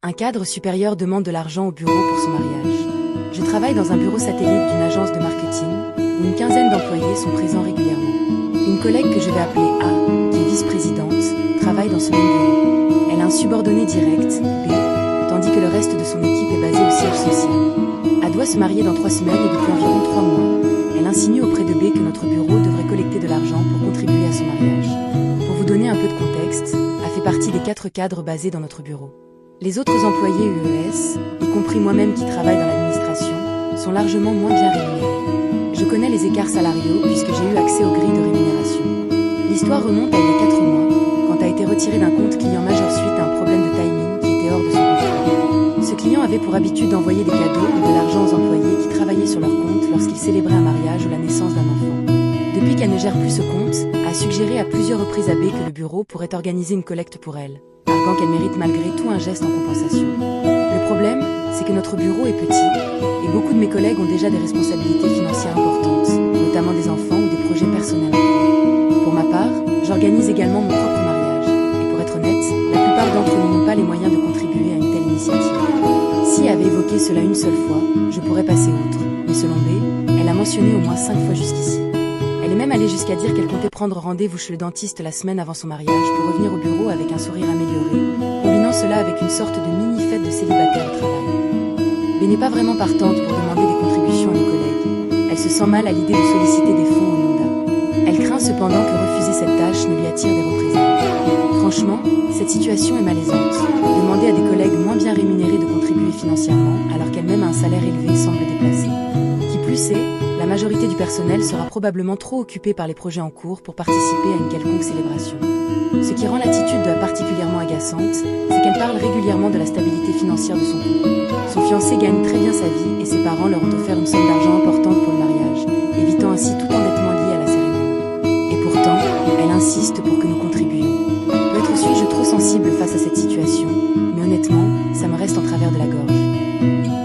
Un cadre supérieur demande de l'argent au bureau pour son mariage. Je travaille dans un bureau satellite d'une agence de marketing, où une quinzaine d'employés sont présents régulièrement. Une collègue que je vais appeler A, qui est vice-présidente, travaille dans ce même bureau. Elle a un subordonné direct, B, tandis que le reste de son équipe est basé au siège social. A doit se marier dans 3 semaines et depuis environ 3 mois, elle insinue auprès de B que notre bureau devrait collecter de l'argent pour contribuer à son mariage. Pour vous donner un peu de contexte, A fait partie des 4 cadres basés dans notre bureau. Les autres employés UES, y compris moi-même qui travaille dans l'administration, sont largement moins bien rémunérés. Je connais les écarts salariaux puisque j'ai eu accès aux grilles de rémunération. L'histoire remonte à il y a 4 mois, quand a été retiré d'un compte client majeur suite à un problème de timing qui était hors de son contrôle. Ce client avait pour habitude d'envoyer des cadeaux ou de l'argent aux employés qui travaillaient sur leur compte lorsqu'ils célébraient un mariage ou la naissance d'un enfant. Depuis qu'elle ne gère plus ce compte, a suggéré à plusieurs reprises à B que le bureau pourrait organiser une collecte pour elle, arguant qu'elle mérite malgré tout un geste en compensation. Le problème, c'est que notre bureau est petit, et beaucoup de mes collègues ont déjà des responsabilités financières importantes, notamment des enfants ou des projets personnels en cours. Pour ma part, j'organise également mon propre mariage, et pour être honnête, la plupart d'entre nous n'ont pas les moyens de contribuer à une telle initiative. Si elle avait évoqué cela une seule fois, je pourrais passer outre, mais selon B, elle a mentionné au moins 5 fois jusqu'ici. Elle est même allée jusqu'à dire qu'elle comptait prendre rendez-vous chez le dentiste la semaine avant son mariage pour revenir au bureau avec un sourire amélioré, combinant cela avec une sorte de mini-fête de célibataire au travail. B n'est pas vraiment partante pour demander des contributions à nos collègues. Elle se sent mal à l'idée de solliciter des fonds au nom d'A. Elle craint cependant que refuser cette tâche ne lui attire des représailles. Franchement, cette situation est malaisante. Demander à des collègues moins bien rémunérés de contribuer financièrement alors qu'elle-même a un salaire élevé semble déplacé. Qui plus est, la majorité du personnel sera probablement trop occupée par les projets en cours pour participer à une quelconque célébration. Ce qui rend l'attitude de particulièrement agaçante, c'est qu'elle parle régulièrement de la stabilité financière de son couple. Son fiancé gagne très bien sa vie et ses parents leur ont offert une somme d'argent importante pour le mariage, évitant ainsi tout endettement lié à la cérémonie. Et pourtant, elle insiste pour que nous contribuions. Peut-être suis-je trop sensible face à cette situation, mais honnêtement, ça me reste en travers de la gorge.